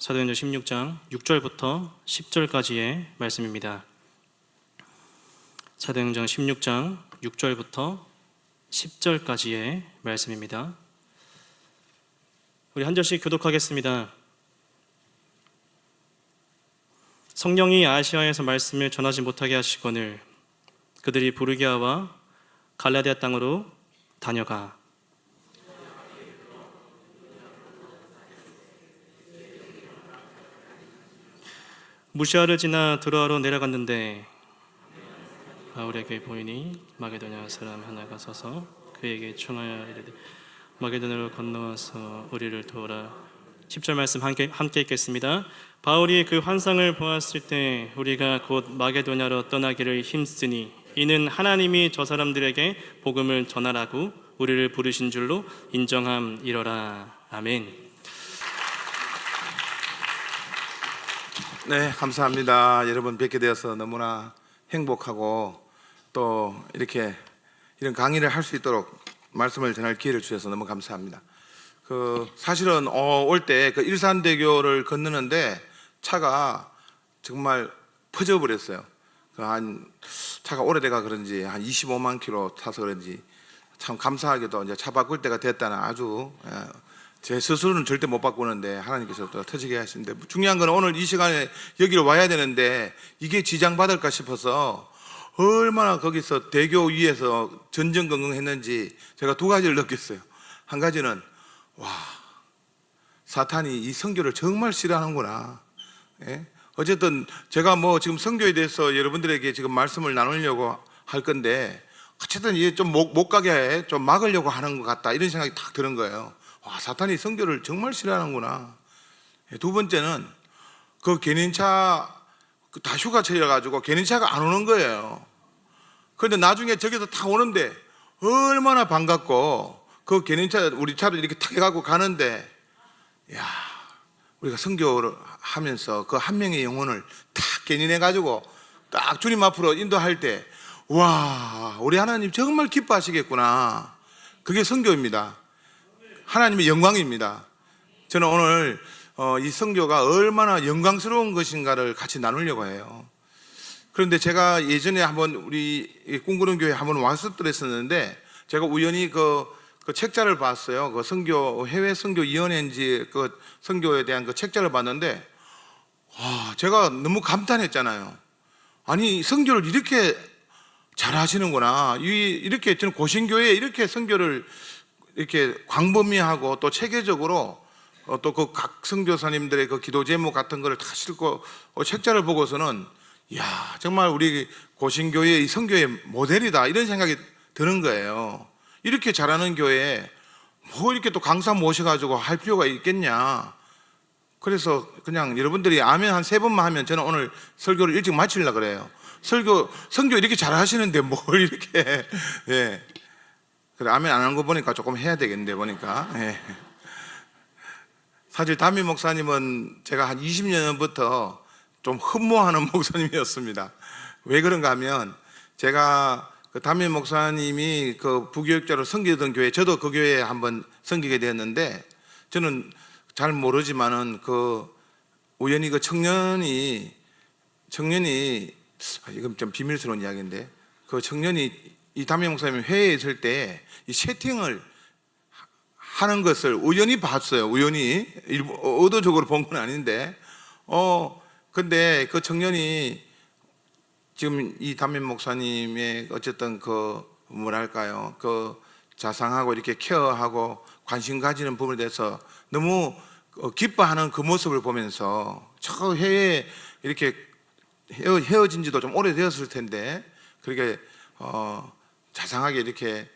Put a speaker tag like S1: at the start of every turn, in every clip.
S1: 사도행전 16장 6절부터 10절까지의 말씀입니다. 사도행전 16장 6절부터 10절까지의 말씀입니다. 우리 한 절씩 교독하겠습니다. 성령이 아시아에서 말씀을 전하지 못하게 하시거늘 그들이 부르기아와 갈라디아 땅으로 다녀가 무시아를 지나 드로아로 내려갔는데 바울에게 보이니 마게도냐 사람 하나가 서서 그에게 청하여 이르되 마게도냐로 건너와서 우리를 도우라. 10절 말씀 함께 읽겠습니다. 바울이 그 환상을 보았을 때 우리가 곧 마게도냐로 떠나기를 힘쓰니 이는 하나님이 저 사람들에게 복음을 전하라고 우리를 부르신 줄로 인정함이러라. 아멘.
S2: 네, 감사합니다. 여러분 뵙게 되어서 너무나 행복하고 또 이런 강의를 할 수 있도록 말씀을 전할 기회를 주셔서 너무 감사합니다. 사실은 올 때 일산대교를 건너는데 차가 정말 퍼져버렸어요. 차가 오래돼가 그런지 한 25만 킬로 타서 그런지 참 감사하게도 이제 차 바꿀 때가 됐다는 아주 제 스스로는 절대 못 바꾸는데 하나님께서 또 터지게 하시는데, 중요한 건 오늘 이 시간에 여기로 와야 되는데 이게 지장받을까 싶어서 얼마나 거기서 대교 위에서 전전긍긍했는지 제가 두 가지를 느꼈어요. 한 가지는 사탄이 이 선교를 정말 싫어하는구나. 예? 어쨌든 제가 지금 선교에 대해서 여러분들에게 지금 말씀을 나누려고 할 건데 어쨌든 이게 좀 못 가게 좀 막으려고 하는 것 같다, 이런 생각이 딱 드는 거예요. 사탄이 선교를 정말 싫어하는구나. 두 번째는 그 개인차 다 휴가철이라가지고 개인차가 안 오는 거예요. 그런데 나중에 저기서 다 오는데 얼마나 반갑고 그 개인차 우리 차를 이렇게 탁 해가지고 가는데, 우리가 선교를 하면서 그 한 명의 영혼을 탁 견인해가지고 딱 주님 앞으로 인도할 때 우리 하나님 정말 기뻐하시겠구나. 그게 선교입니다. 하나님의 영광입니다. 저는 오늘 이 선교가 얼마나 영광스러운 것인가를 같이 나누려고 해요. 그런데 제가 예전에 한번 우리 꿈꾸는 교회에 한번 왔었는데 제가 우연히 그 책자를 봤어요. 그 선교 해외 선교 위원회인지 그 선교에 대한 그 책자를 봤는데 제가 너무 감탄했잖아요. 아니, 선교를 이렇게 잘하시는구나. 이렇게 저는 고신교회에 이렇게 선교를 이렇게 광범위하고 또 체계적으로 또 그 각 선교사님들의 그 기도 제목 같은 거를 다 싣고 책자를 보고서는 정말 우리 고신교회의 선교의 모델이다, 이런 생각이 드는 거예요. 이렇게 잘하는 교회에 이렇게 또 강사 모셔가지고 할 필요가 있겠냐. 그래서 그냥 여러분들이 아멘 한 3번만 하면 저는 오늘 설교를 일찍 마치려고 그래요. 선교 이렇게 잘하시는데 뭘 이렇게 그래, 아멘 안 하는 거 보니까 조금 해야 되겠는데 보니까. 사실 담임 목사님은 제가 한 20년 전부터 좀 흠모하는 목사님이었습니다. 왜 그런가 하면 제가 그 담임 목사님이 그 부교육자로 섬기던 교회, 저도 그 교회에 한번 섬기게 되었는데, 저는 잘 모르지만은 우연히 그 청년이 이건 좀 비밀스러운 이야기인데, 그 청년이 이 담임 목사님이 회의에 있을 때 이 채팅을 하는 것을 우연히 봤어요. 우연히 의도적으로 본 건 아닌데, 근데 그 청년이 지금 이 담임 목사님의 어쨌든 자상하고 이렇게 케어하고 관심 가지는 부분에 대해서 너무 기뻐하는 그 모습을 보면서 저 해외에 이렇게 헤어진 지도 좀 오래되었을 텐데 그렇게 자상하게 이렇게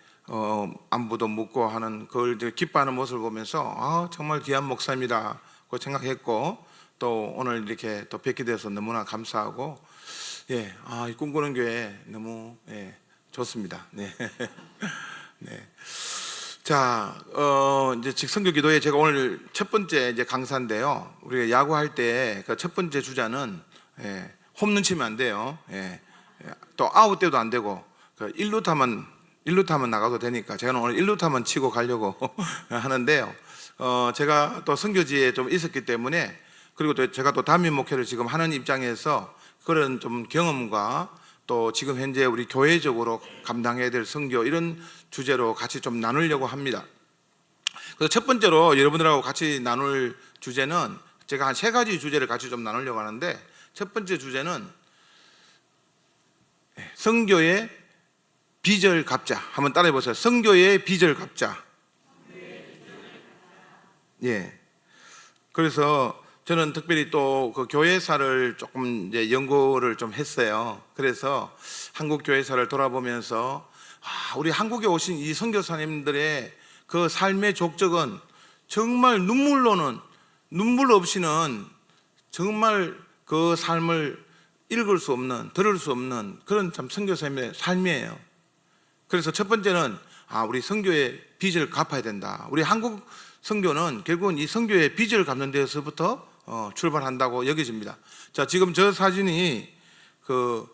S2: 안부도 묻고 하는 그걸 기뻐하는 모습을 보면서 정말 귀한 목사입니다고 생각했고, 또 오늘 이렇게 또 뵙게 돼서 너무나 감사하고, 이 꿈꾸는 교회 너무 좋습니다. 네. 자, 이제 직선교 기도회 제가 오늘 첫 번째 이제 강사인데요. 우리가 야구할 때 그 첫 번째 주자는 홈런 치면 안 돼요. 또 아웃 때도 안 되고 1루타만 나가도 되니까 제가 오늘 1루타만 치고 가려고 하는데요. 제가 또 선교지에 좀 있었기 때문에 그리고 또 제가 또 담임 목회를 지금 하는 입장에서 그런 좀 경험과 또 지금 현재 우리 교회적으로 감당해야 될 선교 이런 주제로 같이 좀 나누려고 합니다. 그래서 첫 번째로 여러분들하고 같이 나눌 주제는 제가 한 3가지 주제를 같이 좀 나누려고 하는데, 첫 번째 주제는 선교의 비절갑자. 한번 따라해 보세요. 선교의 비절갑자. 예. 그래서 저는 특별히 또 그 교회사를 조금 이제 연구를 좀 했어요. 그래서 한국 교회사를 돌아보면서 우리 한국에 오신 이 선교사님들의 그 삶의 족적은 정말 눈물 없이는 정말 그 삶을 읽을 수 없는, 들을 수 없는 그런 참 선교사님의 삶이에요. 그래서 첫 번째는 우리 선교의 빚을 갚아야 된다. 우리 한국 선교는 결국은 이 선교의 빚을 갚는 데서부터 출발한다고 여겨집니다. 자, 지금 저 사진이 그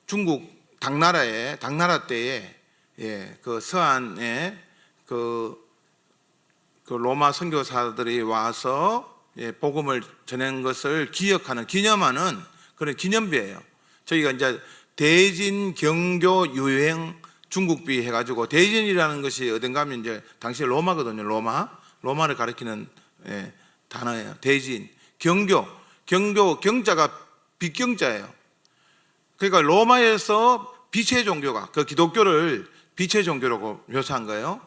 S2: 중국 당나라 때에 그 서안에 그 로마 선교사들이 와서 복음을 전한 것을 기념하는 그런 기념비예요. 저희가 이제 대진 경교 유행 중국비 해가지고, 대진이라는 것이 어딘가 하면 이제 당시 로마거든요. 로마를 가리키는 단어예요. 대진. 경자가 빛경자예요. 그러니까 로마에서 빛의 종교가, 그 기독교를 빛의 종교라고 묘사한 거예요.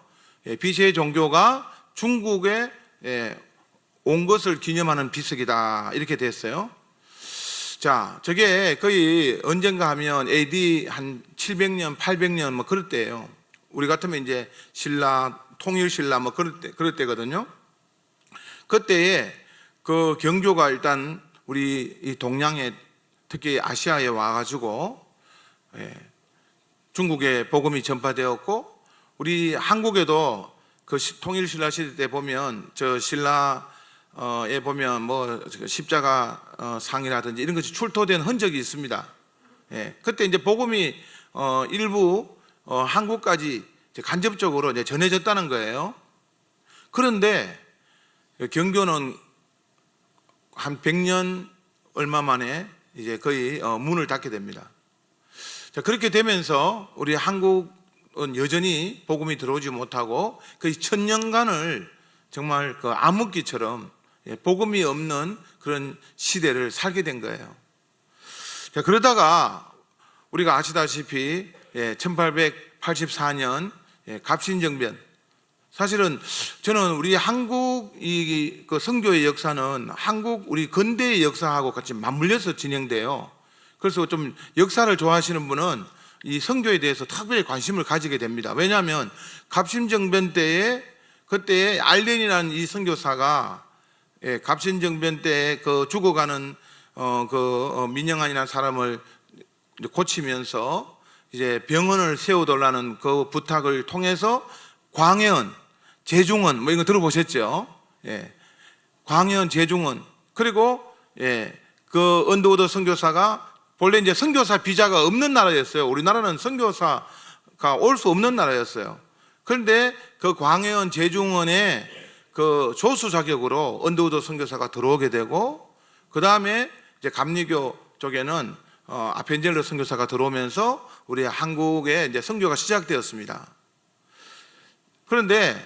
S2: 빛의 종교가 중국에 온 것을 기념하는 비석이다, 이렇게 됐어요. 자, 저게 거의 언젠가 하면 AD 한 700년, 800년 뭐 그럴 때예요. 우리 같으면 이제 통일신라 뭐 그럴 때거든요. 그때에 그 경교가 일단 우리 이 동양에, 특히 아시아에 와가지고 중국에 복음이 전파되었고, 우리 한국에도 그 통일신라 시대 때 보면 저 신라에 보면 뭐 십자가 상이라든지 이런 것이 출토된 흔적이 있습니다. 그때 이제 복음이 일부 한국까지 이제 간접적으로 이제 전해졌다는 거예요. 그런데 경교는 한 100년 얼마 만에 이제 거의 문을 닫게 됩니다. 자, 그렇게 되면서 우리 한국은 여전히 복음이 들어오지 못하고 거의 1000년간을 정말 그 암흑기처럼 복음이 없는 그런 시대를 살게 된 거예요. 자, 그러다가 우리가 아시다시피 1884년 갑신정변, 사실은 저는 우리 한국 그 선교의 역사는 한국 우리 근대의 역사하고 같이 맞물려서 진행돼요. 그래서 좀 역사를 좋아하시는 분은 이 선교에 대해서 특별히 관심을 가지게 됩니다. 왜냐하면 갑신정변 때에 그때 알렌이라는 이 선교사가 갑신정변 때 그 죽어가는 민영환이라는 사람을 고치면서 이제 병원을 세워달라는 그 부탁을 통해서 광해언, 제중원 뭐 이거 들어보셨죠? 광해언, 제중원, 그리고 그 언더우드 선교사가 본래 이제 선교사 비자가 없는 나라였어요. 우리나라는 선교사가 올 수 없는 나라였어요. 그런데 그 광해언, 제중원의 그 조수 자격으로 언더우드 선교사가 들어오게 되고, 그 다음에 이제 감리교 쪽에는 아펜젤러 선교사가 들어오면서 우리 한국에 이제 선교가 시작되었습니다. 그런데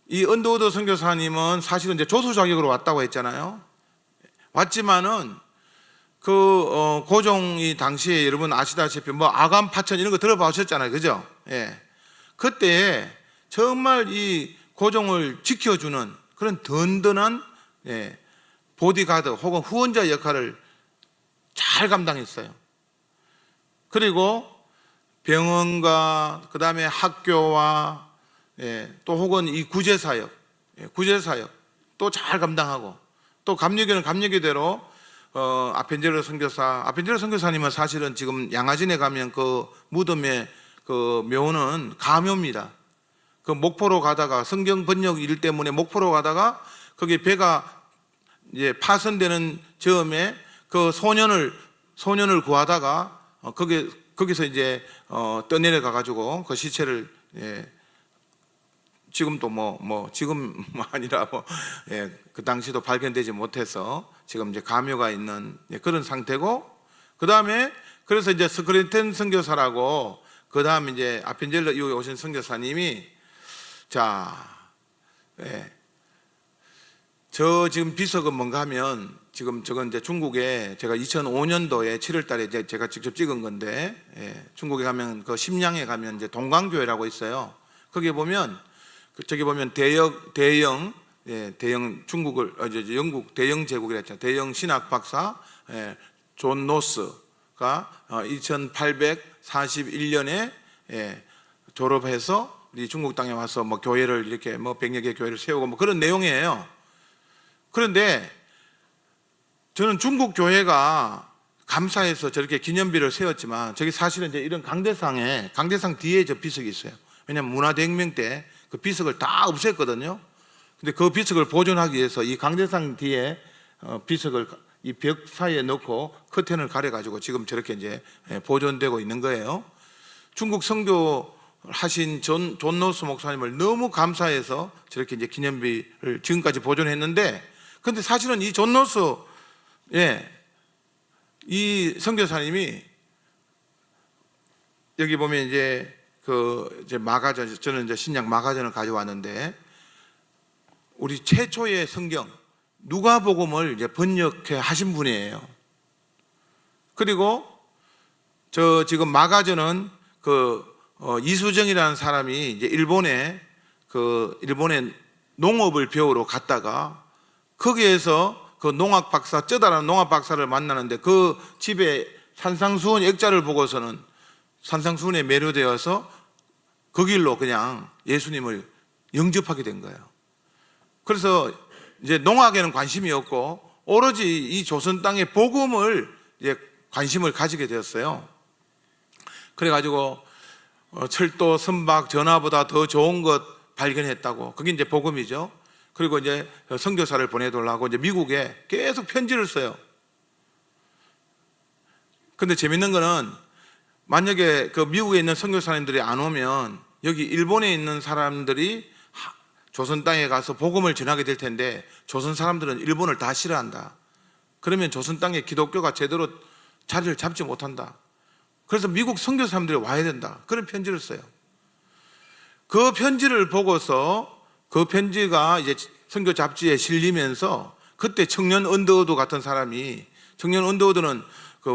S2: 이 언더우드 선교사님은 사실은 이제 조수 자격으로 왔다고 했잖아요. 왔지만은 그 고종이 당시에 여러분 아시다시피 뭐 아감 파천 이런 거 들어보셨잖아요, 그죠? 그때 정말 이 고종을 지켜주는 그런 든든한 보디가드 혹은 후원자 역할을 잘 감당했어요. 그리고 병원과 그 다음에 학교와 또 혹은 이 구제사역 또 잘 감당하고, 또 감리교는 감리교대로 아펜젤러 선교사님은 사실은 지금 양화진에 가면 그 무덤에 그 묘는 가묘입니다. 그 목포로 가다가 성경 번역 일 때문에 목포로 가다가 거기 배가 이제 파손되는 즈음에 그 소년을 구하다가 거기서 이제 떠내려가 가지고 그 시체를 지금도 지금 아니라 그 당시도 발견되지 못해서 지금 이제 감효가 있는 그런 상태고, 그 다음에 그래서 이제 스크린텐 선교사라고, 그 다음에 이제 아펜젤러 이후에 오신 선교사님이 저 지금 비석은 뭔가 하면, 지금 저건 이제 중국에 제가 2005년도에 7월 달에 이제 제가 직접 찍은 건데, 중국에 가면 그 심양에 가면 이제 동광교회라고 있어요. 거기에 보면 저기 보면 대영 중국을 영국 대영 제국이라 했죠. 대영 신학 박사 존 노스가 2841년에 졸업해서 이 중국 땅에 와서 교회를 이렇게 100여 개 교회를 세우고 그런 내용이에요. 그런데 저는 중국 교회가 감사해서 저렇게 기념비를 세웠지만, 저기 사실은 이제 이런 강대상 뒤에 저 비석이 있어요. 왜냐하면 문화대혁명 때 그 비석을 다 없앴거든요. 근데 그 비석을 보존하기 위해서 이 강대상 뒤에 비석을 이 벽 사이에 넣고 커튼을 가려가지고 지금 저렇게 이제 보존되고 있는 거예요. 중국 선교 하신 존 노스 목사님을 너무 감사해서 저렇게 이제 기념비를 지금까지 보존했는데, 근데 사실은 이 존 노스 이 선교사님이 여기 보면 이제 이제 마가전, 저는 이제 신약 마가전을 가져왔는데, 우리 최초의 성경 누가복음을 이제 번역해 하신 분이에요. 그리고 저 지금 마가전은 이수정이라는 사람이 이제 일본에 농업을 배우러 갔다가 거기에서 그 농학 박사, 쩌다라는 농학 박사를 만나는데, 그 집에 산상수훈 액자를 보고서는 산상수훈에 매료되어서 그 길로 그냥 예수님을 영접하게 된 거예요. 그래서 이제 농학에는 관심이 없고 오로지 이 조선 땅의 복음을 이제 관심을 가지게 되었어요. 그래가지고 철도, 선박, 전화보다 더 좋은 것 발견했다고. 그게 이제 복음이죠. 그리고 이제 선교사를 보내달라고 이제 미국에 계속 편지를 써요. 근데 재밌는 거는, 만약에 그 미국에 있는 선교사님들이 안 오면 여기 일본에 있는 사람들이 조선 땅에 가서 복음을 전하게 될 텐데, 조선 사람들은 일본을 다 싫어한다. 그러면 조선 땅에 기독교가 제대로 자리를 잡지 못한다. 그래서 미국 선교사님들이 와야 된다. 그런 편지를 써요. 그 편지를 보고서, 그 편지가 이제 선교 잡지에 실리면서, 그때 청년 언더우드 같은 사람이, 청년 언더우드는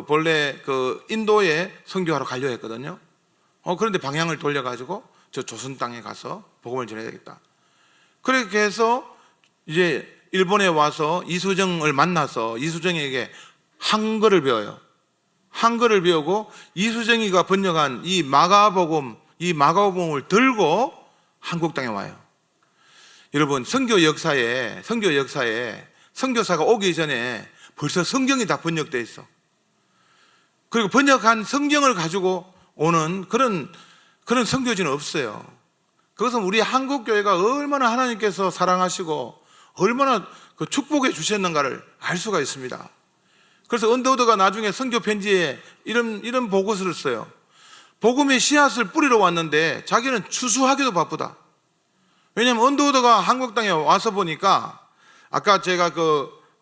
S2: 본래 인도에 선교하러 가려 했거든요. 그런데 방향을 돌려가지고 저 조선 땅에 가서 복음을 전해야 되겠다. 그렇게 해서 이제 일본에 와서 이수정을 만나서 이수정에게 한글을 배워요. 한글을 배우고 이수정이가 번역한 이 마가복음을 들고 한국 땅에 와요. 여러분, 선교 역사에 선교사가 오기 전에 벌써 성경이 다 번역되어 있어. 그리고 번역한 성경을 가지고 오는 그런 선교지는 없어요. 그것은 우리 한국 교회가 얼마나 하나님께서 사랑하시고 얼마나 축복해 주셨는가를 알 수가 있습니다. 그래서 언더우드가 나중에 선교 편지에 이런 보고서를 써요. 복음의 씨앗을 뿌리러 왔는데 자기는 추수하기도 바쁘다. 왜냐하면 언더우드가 한국 땅에 와서 보니까, 아까 제가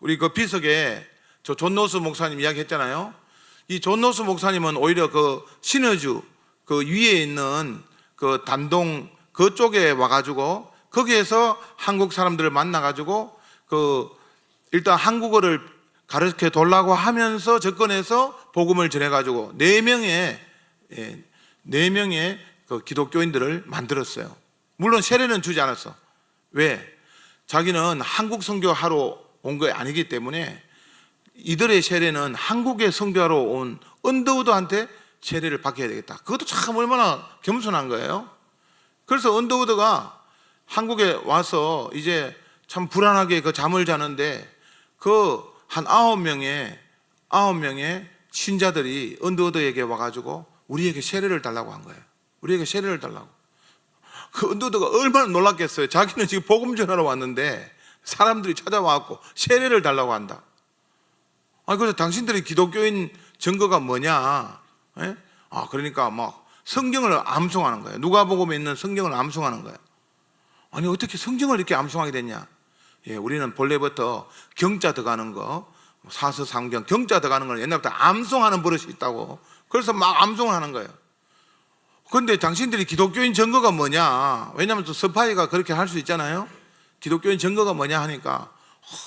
S2: 우리 비석에 저 존 노스 목사님 이야기했잖아요. 이 존 노스 목사님은 오히려 신어주 위에 있는 단동 그쪽에 와가지고 거기에서 한국 사람들을 만나가지고 일단 한국어를 가르쳐 달라고 하면서 접근해서 복음을 전해가지고 4명의 기독교인들을 만들었어요. 물론 세례는 주지 않았어. 왜? 자기는 한국 선교하러 온 게 아니기 때문에 이들의 세례는 한국에 선교하러 온 언더우드한테 세례를 받게 되겠다. 그것도 참 얼마나 겸손한 거예요. 그래서 언더우드가 한국에 와서 이제 참 불안하게 잠을 자는데 한 9명의 신자들이 언더우드에게 와가지고 우리에게 세례를 달라고 한 거예요. 우리에게 세례를 달라고. 그 언더우드가 얼마나 놀랐겠어요. 자기는 지금 복음 전하러 왔는데 사람들이 찾아와갖고 세례를 달라고 한다. 그래서 당신들이 기독교인 증거가 뭐냐? 그러니까 막 성경을 암송하는 거예요. 누가복음에 있는 성경을 암송하는 거예요. 아니 어떻게 성경을 이렇게 암송하게 됐냐? 예, 우리는 본래부터 경자 들어가는 거, 사서상경 경자 들어가는 걸 옛날부터 암송하는 버릇이 있다고. 그래서 막 암송을 하는 거예요. 그런데 당신들이 기독교인 증거가 뭐냐? 왜냐하면 또 서파이가 그렇게 할 수 있잖아요. 기독교인 증거가 뭐냐 하니까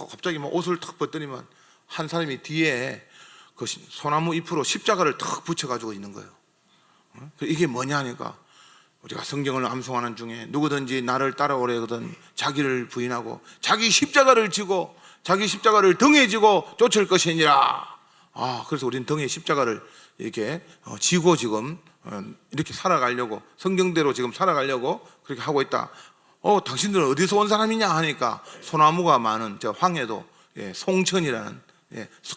S2: 갑자기 막 옷을 탁 벗더니만 한 사람이 뒤에 그 소나무 잎으로 십자가를 탁 붙여가지고 있는 거예요. 이게 뭐냐 하니까 우리가 성경을 암송하는 중에 누구든지 나를 따라오려거든 자기를 부인하고 자기 십자가를 지고 자기 십자가를 등에 지고 쫓을 것이니라. 그래서 우리는 등에 십자가를 이렇게 지고 지금 이렇게 살아가려고, 성경대로 지금 살아가려고 그렇게 하고 있다. 당신들은 어디서 온 사람이냐 하니까 소나무가 많은 저 황해도 송천이라는,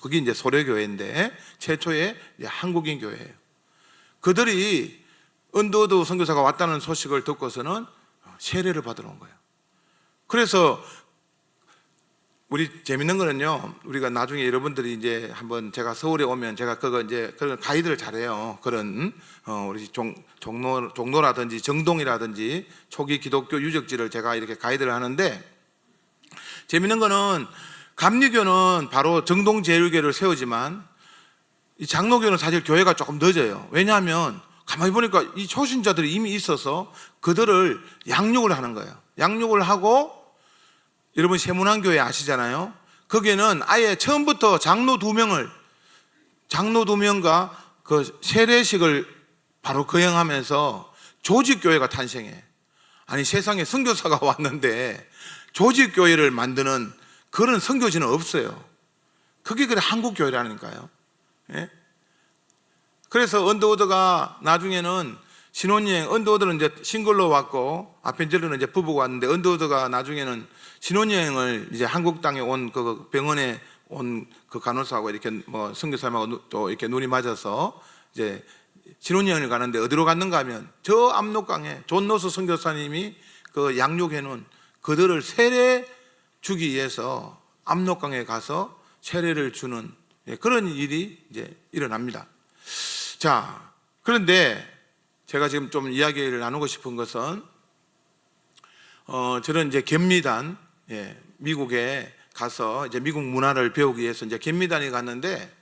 S2: 그게 이제 소려교회인데 최초의 한국인 교회예요. 그들이 언더우드 선교사가 왔다는 소식을 듣고서는 세례를 받으러 온 거예요. 그래서 우리 재밌는 거는요, 우리가 나중에 여러분들이 이제 한번 제가 서울에 오면 제가 그런 가이드를 잘해요. 그런 우리 종로라든지 정동이라든지 초기 기독교 유적지를 제가 이렇게 가이드를 하는데, 재밌는 거는 감리교는 바로 정동제일교를 세우지만 이 장로교는 사실 교회가 조금 늦어요. 왜냐하면 가만히 보니까 이 초신자들이 이미 있어서 그들을 양육을 하는 거예요. 양육을 하고, 여러분 세문안교회 아시잖아요. 거기에는 아예 처음부터 장로 두 명과 그 세례식을 바로 거행하면서 조직교회가 탄생해. 아니 세상에 선교사가 왔는데 조직교회를 만드는 그런 선교지는 없어요. 그게 그래 한국교회라니까요. 예? 그래서 언더우드가 나중에는 신혼여행, 언더우드는 이제 싱글로 왔고 아펜젤로는 이제 부부가 왔는데, 언더우드가 나중에는 신혼여행을 이제 한국 땅에 온 그 병원에 온 그 간호사하고 이렇게 뭐 선교사님하고 또 이렇게 눈이 맞아서 이제 신혼여행을 가는데 어디로 갔는가 하면 저 압록강에 존 노스 선교사님이 그 양육해 놓은 그들을 세례 주기 위해서 압록강에 가서 세례를 주는 그런 일이 이제 일어납니다. 자, 그런데 제가 지금 좀 이야기를 나누고 싶은 것은 저는 이제 견미단, 미국에 가서 이제 미국 문화를 배우기 위해서 이제 견미단에 갔는데,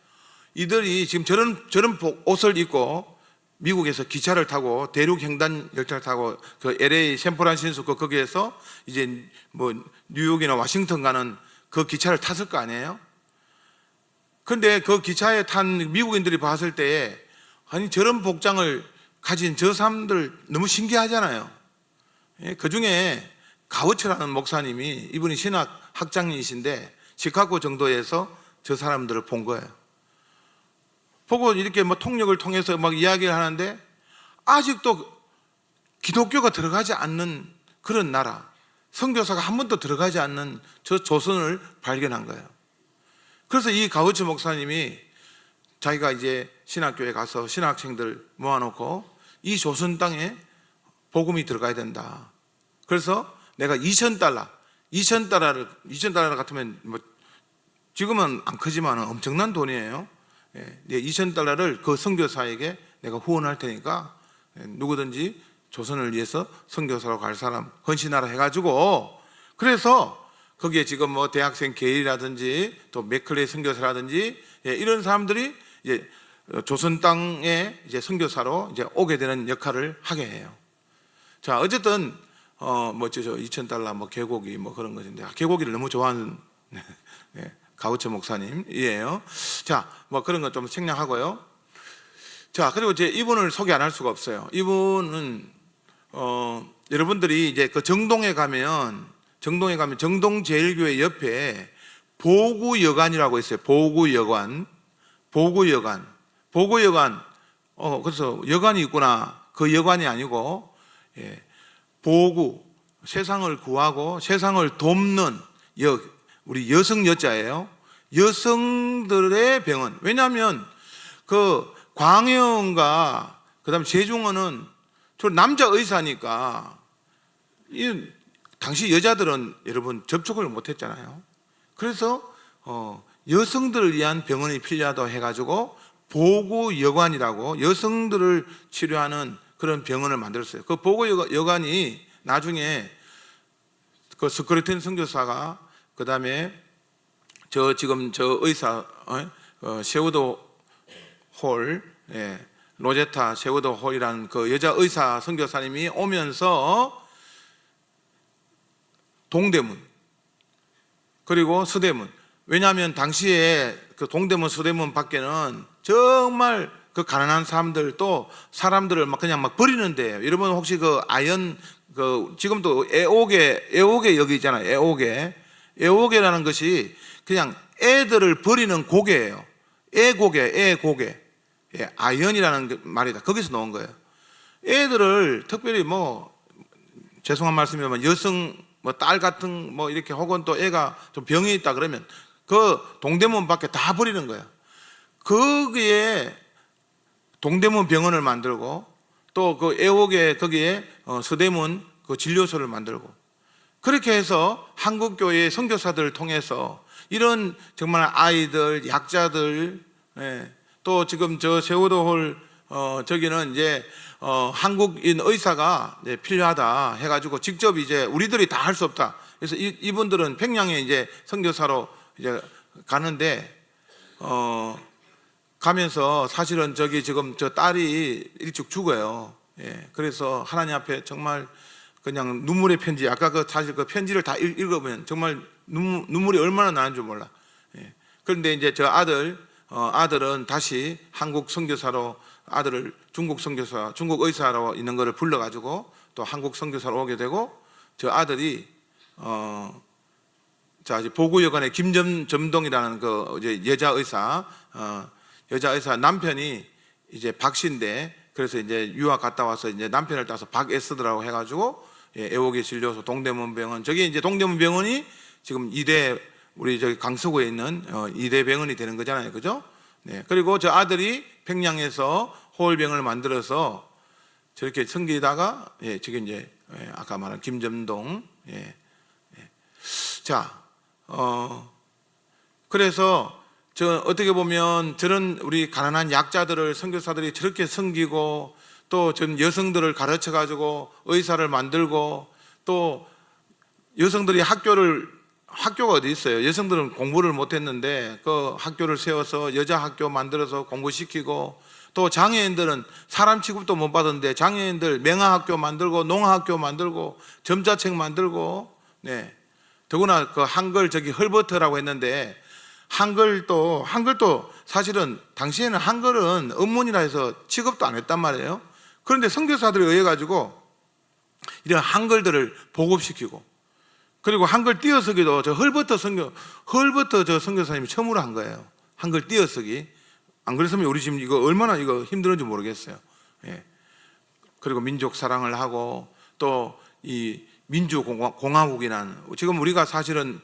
S2: 이들이 지금 저런 옷을 입고 미국에서 기차를 타고 대륙 횡단 열차를 타고 그 LA 샌프란시스코 거기에서 이제 뭐 뉴욕이나 워싱턴 가는 그 기차를 탔을 거 아니에요? 근데 그 기차에 탄 미국인들이 봤을 때에 아니 저런 복장을 가진 저 사람들 너무 신기하잖아요. 그 중에 가우처라는 목사님이, 이분이 신학 학장이신데 시카고 정도에서 저 사람들을 본 거예요. 보고 이렇게 뭐 통역을 통해서 막 이야기를 하는데 아직도 기독교가 들어가지 않는 그런 나라, 선교사가 한 번도 들어가지 않는 저 조선을 발견한 거예요. 그래서 이 가우처 목사님이 자기가 이제 신학교에 가서 신학생들 모아놓고 이 조선 땅에 복음이 들어가야 된다. 그래서 내가 $2,000 같으면 뭐 지금은 안 크지만 엄청난 돈이에요. $2,000를 그 선교사에게 내가 후원할 테니까 누구든지 조선을 위해서 선교사로 갈 사람 헌신하라 해가지고, 그래서 거기에 지금 뭐 대학생 게일이라든지 또 맥클레이 선교사라든지 이런 사람들이 이제 조선 땅에 이제 선교사로 이제 오게 되는 역할을 하게 해요. 자, 어쨌든 $2,000 뭐 개고기 뭐 그런 것인데, 개고기를 너무 좋아하는 가우처 목사님이에요. 자, 뭐 그런 것 좀 생략하고요. 자, 그리고 이제 이분을 소개 안 할 수가 없어요. 이분은 여러분들이 이제 그 정동에 가면 정동제일교회 옆에 보구여관이라고 있어요. 보구여관. 그래서 여관이 있구나. 그 여관이 아니고 보구, 세상을 구하고 세상을 돕는 우리 여성 여자예요. 여성들의 병원. 왜냐하면 그 광해원과 그다음 세종원은 저 남자 의사니까 당시 여자들은 여러분 접촉을 못했잖아요. 그래서 여성들을 위한 병원이 필요하다고 해가지고 보구여관이라고 여성들을 치료하는 그런 병원을 만들었어요. 그 보구여관이 나중에 그 스크루틴 선교사가 그다음에 저 지금 저 의사 셰우드 홀, 로제타 셰우드 홀이라는 그 여자 의사 선교사님이 오면서 동대문 그리고 서대문, 왜냐하면 당시에 그 동대문 서대문 밖에는 정말 그 가난한 사람들 또 사람들을 막 그냥 막 버리는데, 여러분 혹시 그 아연 그 지금도 애오개 여기 있잖아요. 애오개라는 것이 그냥 애들을 버리는 고개예요. 애고개. 예, 아연이라는 말이다. 거기서 나온 거예요. 애들을 특별히 뭐 죄송한 말씀이지만 여성 뭐 딸 같은 뭐 이렇게 혹은 또 애가 좀 병이 있다 그러면 그 동대문 밖에 다 버리는 거야. 거기에 동대문 병원을 만들고 또 그 애옥에 거기에 서대문 그 진료소를 만들고, 그렇게 해서 한국교회 선교사들을 통해서 이런 정말 아이들, 약자들, 또 지금 저 세월호홀 저기는 이제 한국인 의사가 필요하다 해가지고 직접 이제 우리들이 다 할 수 없다. 그래서 이분들은 평양에 이제 선교사로 이제 가는데 가면서 사실은 저기 지금 저 딸이 일찍 죽어요. 그래서 하나님 앞에 정말 그냥 눈물의 편지, 아까 그 사실 그 편지를 다 읽어보면 정말 눈물이 얼마나 나는 줄 몰라. 그런데 이제 저 아들은 다시 한국 선교사로 아들을 중국 의사로 있는 거를 불러가지고 또 한국 선교사로 오게 되고, 저 아들이 자 이제 보구여관의 김점동이라는 그 이제 여자 의사 남편이 이제 박 씨인데, 그래서 이제 유학 갔다 와서 이제 남편을 따서 박에스더라고 해가지고 애옥의 진료소 동대문병원, 저기 이제 동대문병원이 지금 우리 저기 강서구에 있는 이대 병원이 되는 거잖아요, 그죠? 네. 그리고 저 아들이 평양에서 호울병을 만들어서 저렇게 섬기다가 저기 이제 아까 말한 김점동, 자, 그래서 저 어떻게 보면 저런 우리 가난한 약자들을 선교사들이 저렇게 섬기고 또 전 여성들을 가르쳐 가지고 의사를 만들고, 또 여성들이 학교가 어디 있어요? 여성들은 공부를 못했는데 그 학교를 세워서 여자 학교 만들어서 공부시키고, 또 장애인들은 사람 취급도 못 받았는데 장애인들 명화학교 만들고 농화학교 만들고 점자책 만들고, 더구나 그 한글 저기 헐버트라고 했는데 한글도 사실은 당시에는 한글은 업문이라 해서 취급도 안 했단 말이에요. 그런데 선교사들에 의해 가지고 이런 한글들을 보급시키고, 그리고 한글 띄어쓰기도 저 헐버트 저 선교사님이 처음으로 한 거예요. 한글 띄어쓰기. 안 그랬으면 우리 지금 이거 얼마나 이거 힘들었는지 모르겠어요. 그리고 민족 사랑을 하고 또 이 민주공화국이라는, 지금 우리가 사실은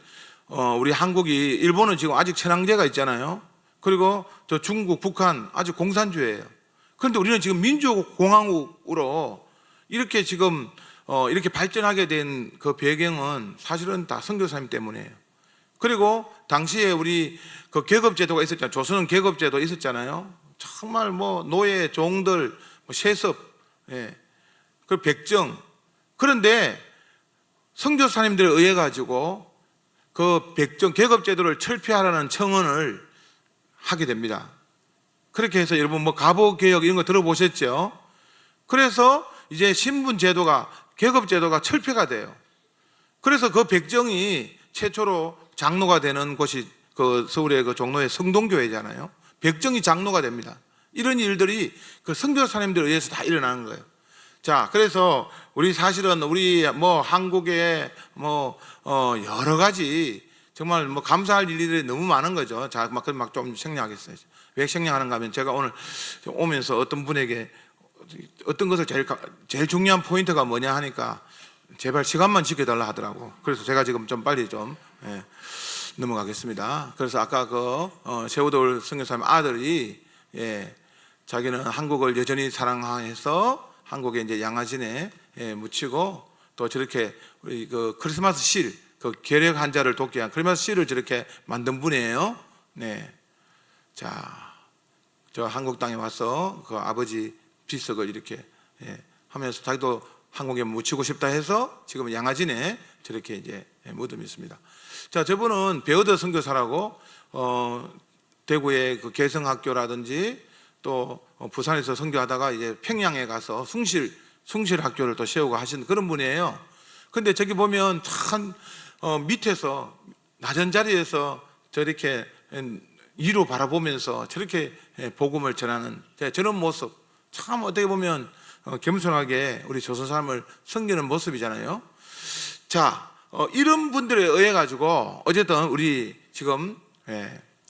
S2: 우리 한국이, 일본은 지금 아직 천황제가 있잖아요. 그리고 저 중국, 북한 아직 공산주의예요. 그런데 우리는 지금 민주공화국으로 이렇게 지금 이렇게 발전하게 된 그 배경은 사실은 다 선교사님 때문이에요. 그리고 당시에 우리 그 계급제도가 있었잖아요. 조선은 계급제도 있었잖아요. 정말 뭐 노예, 종들, 세습, 그 백정. 그런데 선교사님들에 의해 가지고 그 백정 계급제도를 철폐하라는 청원을 하게 됩니다. 그렇게 해서 여러분 뭐 갑오개혁 이런 거 들어보셨죠? 그래서 이제 신분제도가, 계급제도가 철폐가 돼요. 그래서 그 백정이 최초로 장로가 되는 곳이 그 서울의 그 종로의 성동교회잖아요. 백정이 장로가 됩니다. 이런 일들이 그 선교사님들에 의해서 다 일어나는 거예요. 자, 그래서 우리 사실은 우리 뭐 한국에 뭐 여러 가지 정말 뭐 감사할 일들이 너무 많은 거죠. 자, 막 좀 생략하겠어요. 왜 생략하는가 하면 제가 오늘 오면서 어떤 분에게 어떤 것을 제일 중요한 포인트가 뭐냐 하니까 제발 시간만 지켜달라 하더라고. 그래서 제가 지금 좀 빨리 좀 넘어가겠습니다. 그래서 아까 그 세우돌 선교사님 아들이 자기는 한국을 여전히 사랑해서 한국에 이제 양화진에 묻히고, 또 저렇게 우리 그 크리스마스 실, 그 결핵 환자를 돕기 위한 크리스마스 실을 저렇게 만든 분이에요. 자, 저 한국 땅에 와서 그 아버지 비석을 이렇게 하면서 자기도 한국에 묻히고 싶다 해서 지금 양화진에 저렇게 이제 무덤이 있습니다. 자, 저분은 베어더 선교사라고 대구의 그 개성학교라든지 또 부산에서 선교하다가 이제 평양에 가서 숭실 학교를 또 세우고 하신 그런 분이에요. 근데 저기 보면 참 밑에서 낮은 자리에서 저렇게 위로 바라보면서 저렇게 복음을 전하는 저런 모습, 참 어떻게 보면 겸손하게 우리 조선 사람을 섬기는 모습이잖아요. 자, 이런 분들에 의해 가지고 어쨌든 우리 지금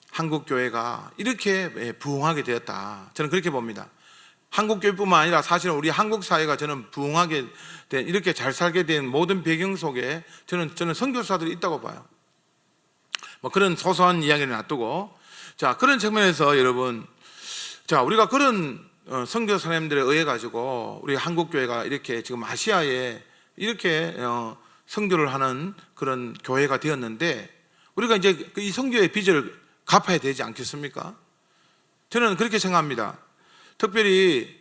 S2: 한국 교회가 이렇게 부흥하게 되었다. 저는 그렇게 봅니다. 한국 교회뿐만 아니라 사실은 우리 한국 사회가 저는 부흥하게 된, 이렇게 잘 살게 된 모든 배경 속에 저는 선교사들이 있다고 봐요. 뭐 그런 소소한 이야기를 놔두고, 자, 그런 측면에서 여러분, 자, 우리가 그런 선교사님들에 의해 가지고 우리 한국 교회가 이렇게 지금 아시아에 이렇게 선교를 하는 그런 교회가 되었는데, 우리가 이제 이 선교의 빚을 갚아야 되지 않겠습니까? 저는 그렇게 생각합니다. 특별히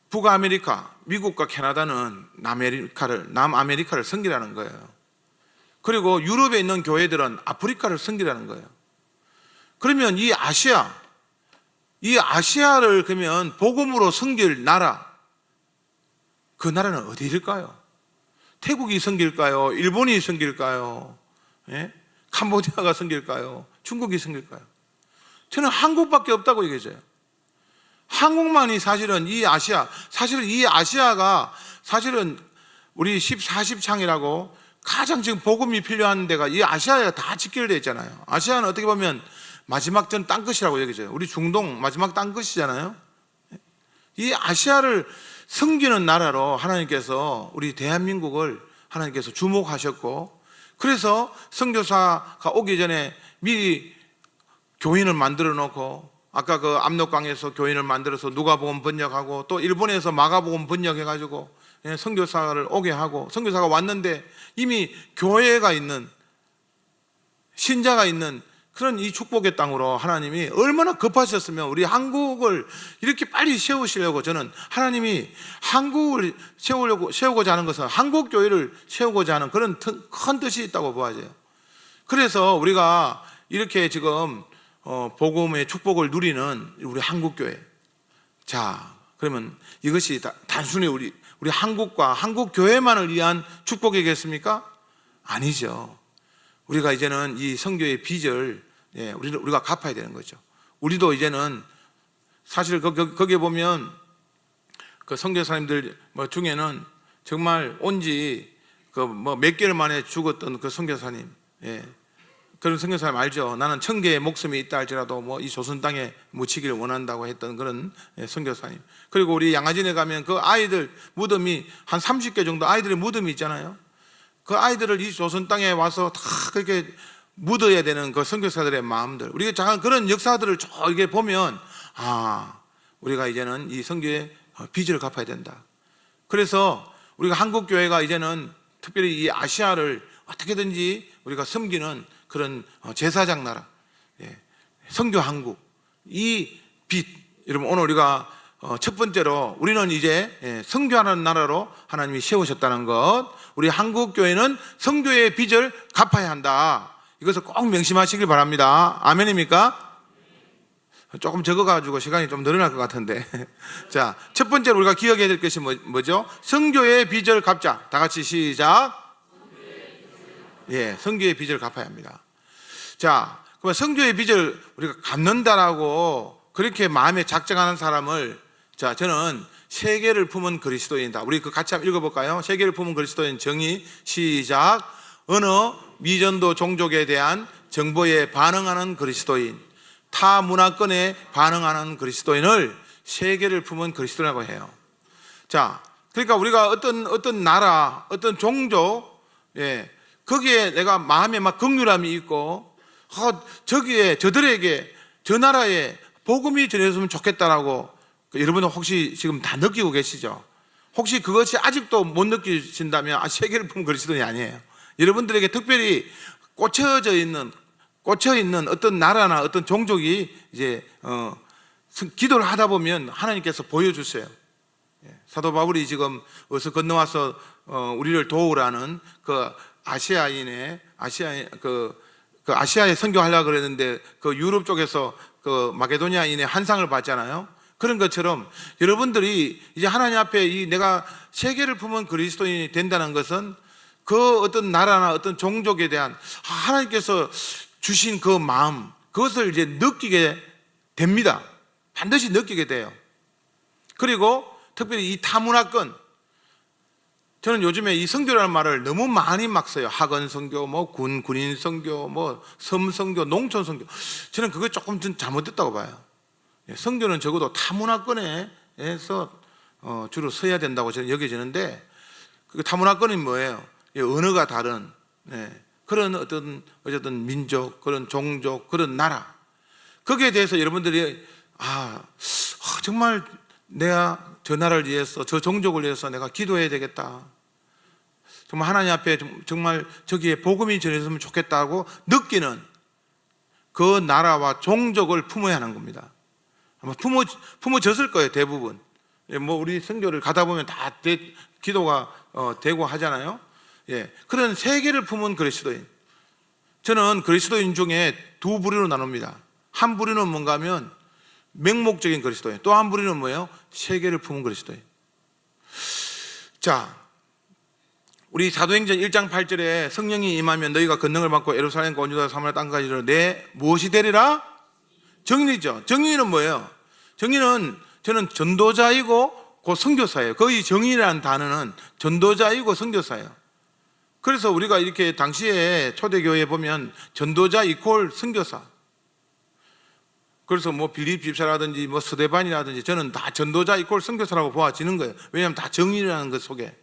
S2: 북아메리카, 미국과 캐나다는 남아메리카를 섬기라는 거예요. 그리고 유럽에 있는 교회들은 아프리카를 섬기라는 거예요. 그러면 이 아시아를 그러면 복음으로 섬길 나라, 그 나라는 어디일까요? 태국이 섬길까요? 일본이 섬길까요? 캄보디아가 섬길까요? 중국이 섬길까요? 저는 한국밖에 없다고 얘기해줘요. 한국만이 사실은 이 아시아가 사실은 우리 14집창이라고 가장 지금 복음이 필요한 데가 이 아시아에 다 직결되어 있잖아요. 아시아는 어떻게 보면 마지막 전 땅끝이라고 얘기해줘요. 우리 중동 마지막 땅끝이잖아요. 이 아시아를 섬기는 나라로 하나님께서 우리 대한민국을 하나님께서 주목하셨고, 그래서 선교사가 오기 전에 미리 교인을 만들어 놓고, 아까 그 압록강에서 교인을 만들어서 누가복음 번역하고, 또 일본에서 마가복음 번역해가지고 선교사를 오게 하고, 선교사가 왔는데 이미 교회가 있는, 신자가 있는 그런 이 축복의 땅으로 하나님이 얼마나 급하셨으면 우리 한국을 이렇게 빨리 세우시려고, 저는 하나님이 한국을 세우고자 하는 것은 한국 교회를 세우고자 하는 그런 큰 뜻이 있다고 보아져요. 그래서 우리가 이렇게 지금 복음의 축복을 누리는 우리 한국 교회, 자, 그러면 이것이 단순히 우리 한국과 한국 교회만을 위한 축복이겠습니까? 아니죠. 우리가 이제는 이 선교의 빚을 우리가 갚아야 되는 거죠. 우리도 이제는 사실 거기에 보면 그 선교사님들 중에는 정말 온지 몇 개월 만에 죽었던 그 선교사님, 그런 선교사님 알죠? 나는 1000개의 목숨이 있다 할지라도 이 조선 땅에 묻히기를 원한다고 했던 그런 선교사님. 그리고 우리 양화진에 가면 그 아이들 무덤이 한 30개 정도 아이들의 무덤이 있잖아요. 그 아이들을 이 조선 땅에 와서 다 그렇게 묻어야 되는 그 선교사들의 마음들, 우리가 잠깐 그런 역사들을 쭉 이렇게 보면, 우리가 이제는 이 선교의 빚을 갚아야 된다. 그래서 우리가 한국 교회가 이제는 특별히 이 아시아를 어떻게든지 우리가 섬기는 그런 제사장 나라, 선교 한국, 이 빚, 여러분 오늘 우리가 첫 번째로 우리는 이제 선교하는 나라로 하나님이 세우셨다는 것, 우리 한국 교회는 선교의 빚을 갚아야 한다. 이것을 꼭 명심하시길 바랍니다. 아멘입니까? 조금 적어가지고 시간이 좀 늘어날 것 같은데. 자, 첫 번째로 우리가 기억해야 될 것이 뭐죠? 선교의 빚을 갚자. 다 같이 시작. 선교의 빚을 갚아야 합니다. 자, 그럼 선교의 빚을 우리가 갚는다라고 그렇게 마음에 작정하는 사람을, 자, 저는 세계를 품은 그리스도인이다. 우리 같이 한번 읽어볼까요? 세계를 품은 그리스도인 정의, 시작. 어느 미전도 종족에 대한 정보에 반응하는 그리스도인, 타 문화권에 반응하는 그리스도인을 세계를 품은 그리스도라고 해요. 자, 그러니까 우리가 어떤 나라, 어떤 종족, 거기에 내가 마음에 막 긍휼함이 있고, 저들에게, 저 나라에 복음이 전해졌으면 좋겠다라고, 여러분은 혹시 지금 다 느끼고 계시죠? 혹시 그것이 아직도 못 느끼신다면 세계를 품은 그리스도인이 아니에요. 여러분들에게 특별히 꽂혀 있는 어떤 나라나 어떤 종족이 이제 기도를 하다 보면 하나님께서 보여주세요. 사도 바울이 지금 어디서 건너와서 우리를 도우라는 그 아시아에 선교하려고 그랬는데 그 유럽 쪽에서 그 마게도니아인의 한 상을 받잖아요. 그런 것처럼 여러분들이 이제 하나님 앞에 내가 세계를 품은 그리스도인이 된다는 것은 그 어떤 나라나 어떤 종족에 대한 하나님께서 주신 그 마음, 그것을 이제 느끼게 됩니다. 반드시 느끼게 돼요. 그리고 특별히 이 타문화권, 저는 요즘에 이 선교라는 말을 너무 많이 막 써요. 학원 선교, 군인 선교, 섬 선교, 농촌 선교. 저는 그거 조금 좀 잘못됐다고 봐요. 선교는 적어도 타문화권에서 주로 써야 된다고 저는 여겨지는데, 그 타문화권이 뭐예요? 언어가 다른 그런 어쨌든 민족, 그런 종족, 그런 나라. 거기에 대해서 여러분들이 정말 내가 저 나라를 위해서, 저 종족을 위해서 내가 기도해야 되겠다. 정말 하나님 앞에 정말 저기에 복음이 전해졌으면 좋겠다고 느끼는 그 나라와 종족을 품어야 하는 겁니다. 아마 품어졌을 거예요, 대부분. 우리 선교를 가다 보면 다 기도가 되고 하잖아요. 그런 세계를 품은 그리스도인. 저는 그리스도인 중에 두 부류로 나눕니다. 한 부류는 뭔가 하면 맹목적인 그리스도인, 또 한 부류는 뭐예요? 세계를 품은 그리스도인. 자, 우리 사도행전 1장 8절에 성령이 임하면 너희가 권능을 받고 예루살렘과 온 유다 사마리아 땅까지 내 무엇이 되리라? 정인이죠. 정인은 뭐예요? 정인은 저는 전도자이고 그 선교사예요. 거의 정인이라는 단어는 전도자이고 선교사예요. 그래서 우리가 이렇게 당시에 초대교회에 보면 전도자 이퀄 선교사. 그래서 빌립 집사라든지 스데반이라든지 저는 다 전도자 이퀄 선교사라고 보아지는 거예요. 왜냐하면 다 정인이라는 것 속에.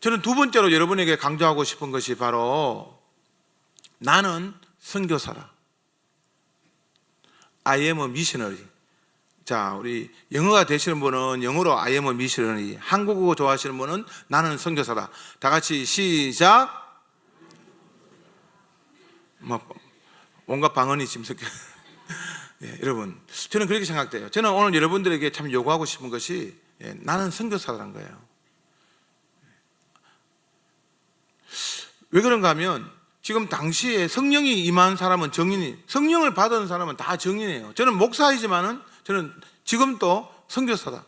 S2: 저는 두 번째로 여러분에게 강조하고 싶은 것이 바로 나는 선교사라. I am a missionary. 자, 우리 영어가 되시는 분은 영어로 I am a missionary. 한국어 좋아하시는 분은 나는 선교사다. 다 같이 시작. 온갖 방언이 지금 섞여. 여러분, 저는 그렇게 생각돼요. 저는 오늘 여러분들에게 참 요구하고 싶은 것이 나는 선교사라는 거예요. 왜 그런가 하면 지금 당시에 성령이 임한 사람은 정인이, 성령을 받은 사람은 다 정인이에요. 저는 목사이지만은 저는 지금도 선교사다.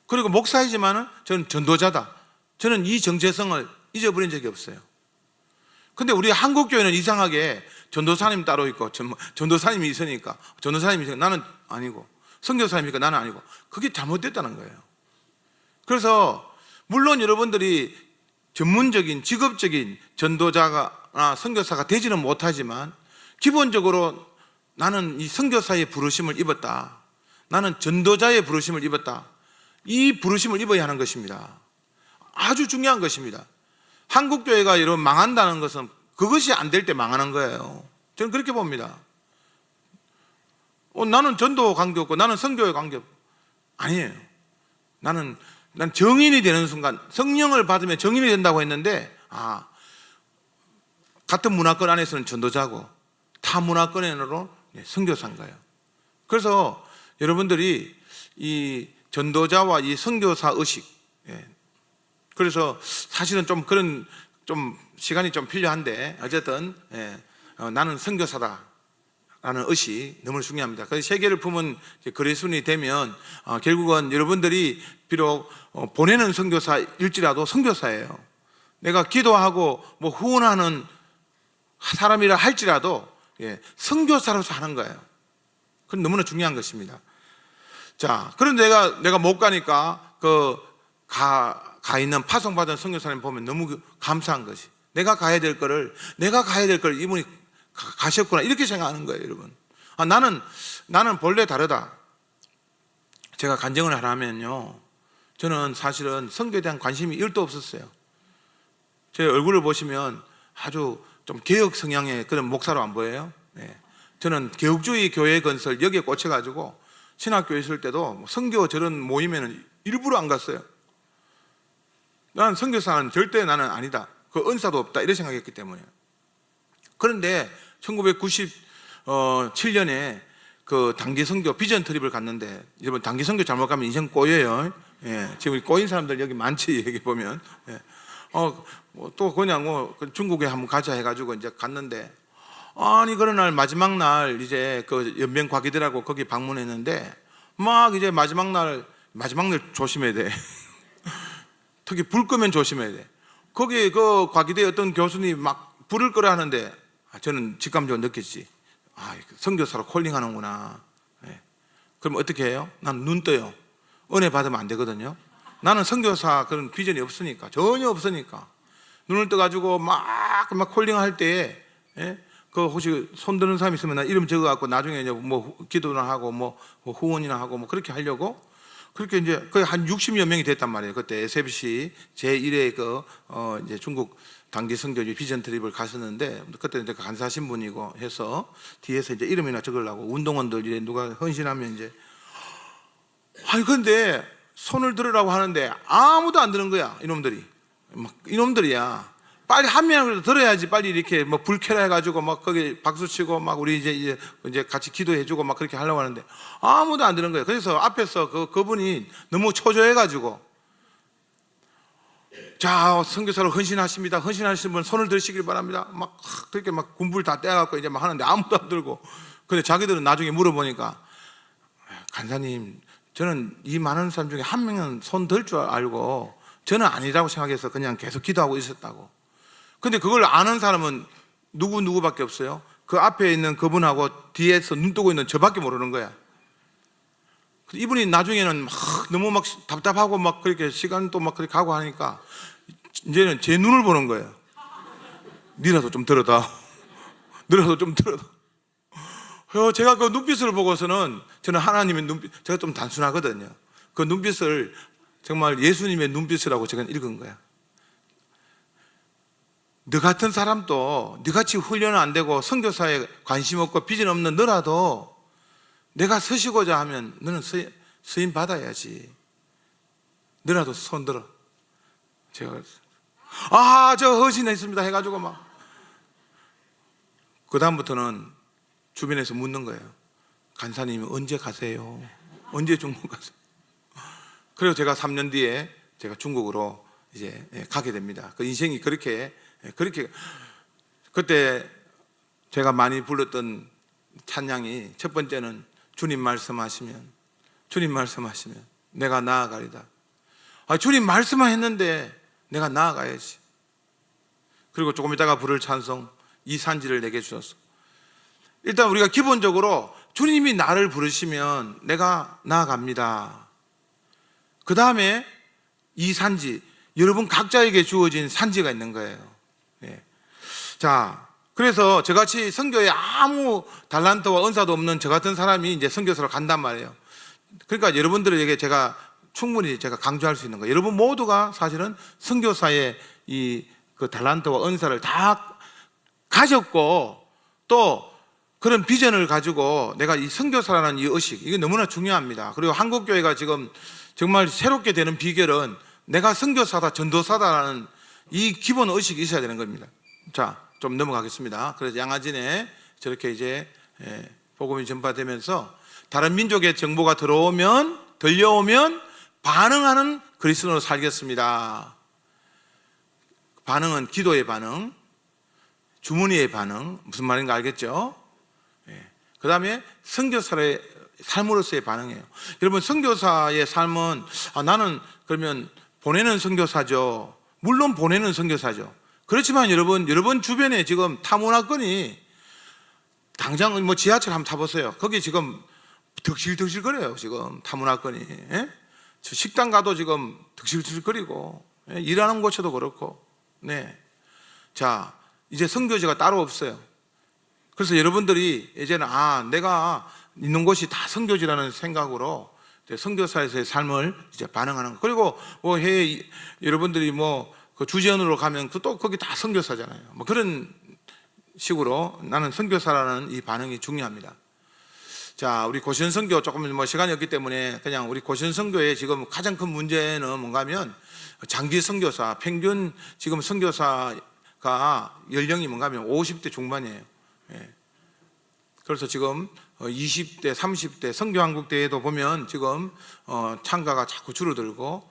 S2: 그리고 목사이지만은 저는 전도자다. 저는 이 정체성을 잊어버린 적이 없어요. 근데 우리 한국 교회는 이상하게 전도사님 따로 있고 전도사님이 있으니까 나는 아니고, 선교사님이니까 나는 아니고, 그게 잘못됐다는 거예요. 그래서 물론 여러분들이 전문적인 직업적인 전도자나 선교사가 되지는 못하지만 기본적으로 나는 이 선교사의 부르심을 입었다. 나는 전도자의 부르심을 입었다. 이 부르심을 입어야 하는 것입니다. 아주 중요한 것입니다. 한국교회가 여러분 망한다는 것은 그것이 안 될 때 망하는 거예요. 저는 그렇게 봅니다. 나는 전도 관계없고 나는 선교에 관계없고, 아니에요. 난 정인이 되는 순간, 성령을 받으면 정인이 된다고 했는데, 같은 문화권 안에서는 전도자고 타 문화권에는 선교사인 거예요. 그래서 여러분들이 이 전도자와 이 선교사 의식, 그래서 사실은 좀 그런 시간이 좀 필요한데 어쨌든 나는 선교사다 라는 의식 너무 중요합니다. 그래서 세계를 품은 그리스도인이 되면 결국은 여러분들이 비록 보내는 선교사일지라도 선교사예요. 내가 기도하고 후원하는 사람이라 할지라도 선교사로서 하는 거예요. 그건 너무나 중요한 것입니다. 자, 그런데 내가 못 가니까 가 있는 파송받은 선교사님 보면 너무 감사한 것이, 내가 가야 될 거를 이분이 가셨구나, 이렇게 생각하는 거예요, 여러분. 나는 본래 다르다. 제가 간증을 하라면요, 저는 사실은 선교에 대한 관심이 1도 없었어요. 제 얼굴을 보시면 아주 좀 개혁 성향의 그런 목사로 안 보여요. 저는 개혁주의 교회 건설 여기에 꽂혀가지고 신학교에 있을 때도 선교 저런 모임에는 일부러 안 갔어요. 나는 선교사는 절대 나는 아니다, 그 은사도 없다, 이렇게 생각했기 때문에. 그런데 1997년에 그 단기 선교 비전 트립을 갔는데, 여러분 단기 선교 잘못 가면 인생 꼬여요. 지금 꼬인 사람들 여기 많지, 여기 보면. 또 그냥 중국에 한번 가자 해가지고 이제 갔는데, 아니 그런 날 마지막 날 이제 그 연변 과기들하고 거기 방문했는데, 막 이제 마지막 날 조심해야 돼. 특히 불 끄면 조심해야 돼. 거기 그 과기대 어떤 교수님이 막 불을 끄라 하는데, 저는 직감적으로 느꼈지. 선교사로 콜링하는구나. 예. 그럼 어떻게 해요? 난 눈 떠요. 은혜 받으면 안 되거든요. 나는 선교사 그런 비전이 없으니까, 전혀 없으니까. 눈을 떠가지고 막 콜링할 때에, 예? 그 혹시 손 드는 사람 있으면 나 이름 적어갖고 나중에 이제 뭐 기도나 하고 뭐 후원이나 하고 뭐 그렇게 하려고, 그렇게 이제 거의 한 60여 명이 됐단 말이에요. 그때 SFC 제1회 이제 중국 단기 선교 비전 트립을 갔었는데, 그때 이제 간사하신 분이고 해서 뒤에서 이제 이름이나 적으려고 운동원들 이제 누가 헌신하면 이제, 근데 손을 들으라고 하는데 아무도 안 드는 거야. 이놈들이야. 빨리 한 명이라도 들어야지. 빨리 이렇게 뭐 불 켜라 해가지고 막 거기 박수 치고 막 우리 이제 같이 기도해주고 막 그렇게 하려고 하는데 아무도 안 드는 거예요. 그래서 앞에서 그분이 너무 초조해가지고, 자, 선교사로 헌신하십니다. 헌신하시는 분 손을 들시길 바랍니다. 막 그렇게 막 군불 다 떼어갖고 이제 막 하는데 아무도 안 들고. 근데 자기들은 나중에 물어보니까, 간사님, 저는 이 많은 사람 중에 한 명은 손 들 줄 알고 저는 아니라고 생각해서 그냥 계속 기도하고 있었다고. 근데 그걸 아는 사람은 누구밖에 없어요. 그 앞에 있는 그분하고 뒤에서 눈 뜨고 있는 저밖에 모르는 거야. 이분이 나중에는 막 너무 막 답답하고 막 그렇게 시간도 막 그렇게 가고 하니까 이제는 제 눈을 보는 거예요. 니라도 좀 들어다. 너라도 좀 들어다. 제가 그 눈빛을 보고서는, 저는 하나님의 눈빛, 제가 좀 단순하거든요. 그 눈빛을 정말 예수님의 눈빛이라고 제가 읽은 거야. 너 같은 사람도, 너같이 훈련은 안 되고 선교사에 관심 없고 비전 없는 너라도 내가 서시고자 하면 너는 서임 받아야지. 너라도 손 들어. 제가 저 헌신했습니다 해가지고 막, 그 다음부터는 주변에서 묻는 거예요. 간사님이 언제 가세요? 언제 중국 가세요? 그래서 제가 3년 뒤에 제가 중국으로 이제 가게 됩니다. 그 인생이 그렇게 그때 제가 많이 불렀던 찬양이, 첫 번째는 주님 말씀하시면 내가 나아가리다. 주님 말씀만 했는데 내가 나아가야지. 그리고 조금 있다가 부를 찬송, 이 산지를 내게 주셨어. 일단 우리가 기본적으로 주님이 나를 부르시면 내가 나아갑니다. 그 다음에 이 산지, 여러분 각자에게 주어진 산지가 있는 거예요. 네. 자, 그래서 저같이 선교에 아무 달란트와 은사도 없는 저 같은 사람이 이제 선교사로 간단 말이에요. 그러니까 여러분들에게 제가 충분히 강조할 수 있는 거예요. 여러분 모두가 사실은 선교사의 그 달란트와 은사를 다 가졌고, 또 그런 비전을 가지고 내가 이 선교사라는 이 의식, 이게 너무나 중요합니다. 그리고 한국교회가 지금 정말 새롭게 되는 비결은 내가 선교사다, 전도사다라는 이 기본 의식이 있어야 되는 겁니다. 자, 좀 넘어가겠습니다. 그래서 양아진에 저렇게 이제 복음이 전파되면서 다른 민족의 정보가 들려오면 반응하는 그리스도로 살겠습니다. 반응은 기도의 반응, 주문의의 반응, 무슨 말인가 알겠죠? 그 다음에 선교사의 삶으로서의 반응이에요. 여러분, 선교사의 삶은, 나는 그러면 보내는 선교사죠. 물론 보내는 선교사죠. 그렇지만 여러분 주변에 지금 타문화권이, 당장 뭐 지하철 한번 타보세요. 거기 지금 덕실덕실 거려요. 지금 타문화권이. 식당 가도 지금 덕실덕실 거리고, 일하는 곳에도 그렇고. 네. 자, 이제 선교지가 따로 없어요. 그래서 여러분들이 이제는 내가 있는 곳이 다 선교지라는 생각으로 선교사에서의 삶을 이제 반응하는 거. 그리고 뭐 여러분들이 그 주지연으로 가면 또 거기 다 선교사잖아요. 뭐 그런 식으로 나는 선교사라는 이 반응이 중요합니다. 자, 우리 고시원 선교 조금 시간이 없기 때문에 그냥 우리 고시원 선교의 지금 가장 큰 문제는 뭔가 하면 장기 선교사, 평균 지금 선교사가 연령이 뭔가 하면 50대 중반이에요. 그래서 지금 20대, 30대 선교한국대회도 보면 지금 참가가 자꾸 줄어들고,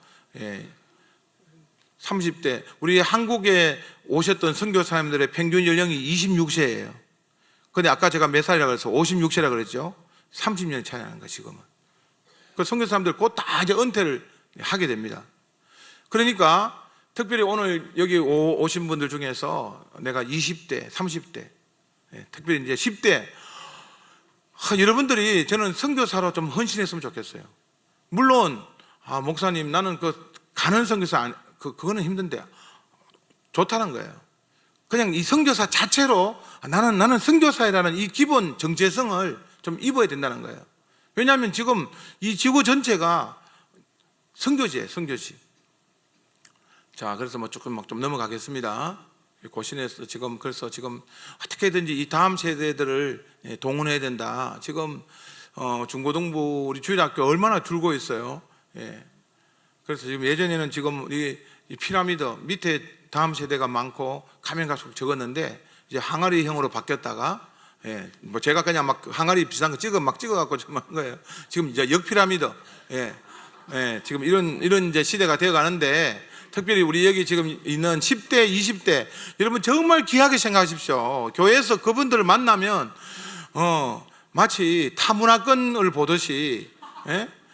S2: 30대, 우리 한국에 오셨던 선교사님들의 평균 연령이 26세예요. 근데 아까 제가 몇 살이라고 그래서 56세라고 그랬죠. 30년이 차이 나는 거예요, 지금은. 그 선교사님들 곧 다 이제 은퇴를 하게 됩니다. 그러니까 특별히 오늘 여기 오신 분들 중에서 내가 20대, 30대, 특별히 이제 10대, 여러분들이 저는 선교사로 좀 헌신했으면 좋겠어요. 물론, 목사님, 나는 가는 선교사, 그거는 힘든데, 좋다는 거예요. 그냥 이 선교사 자체로 나는 선교사라는 이 기본 정체성을 좀 입어야 된다는 거예요. 왜냐하면 지금 이 지구 전체가 선교지예요, 선교지. 자, 그래서 뭐 조금 좀 넘어가겠습니다. 고신에서 그래서 지금 어떻게든지 이 다음 세대들을 동원해야 된다. 지금 중고등부 우리 주일학교 얼마나 줄고 있어요. 예. 그래서 지금 예전에는 지금 이 피라미드 밑에 다음 세대가 많고 가면 갈수록 적었는데 이제 항아리형으로 바뀌었다가 뭐 제가 그냥 막 항아리 비싼 거 찍어갖고 좀 한 거예요. 지금 이제 역피라미드. 지금 이런 이제 시대가 되어 가는데 특별히 우리 여기 지금 있는 10대, 20대 여러분 정말 귀하게 생각하십시오. 교회에서 그분들을 만나면 마치 타문화권을 보듯이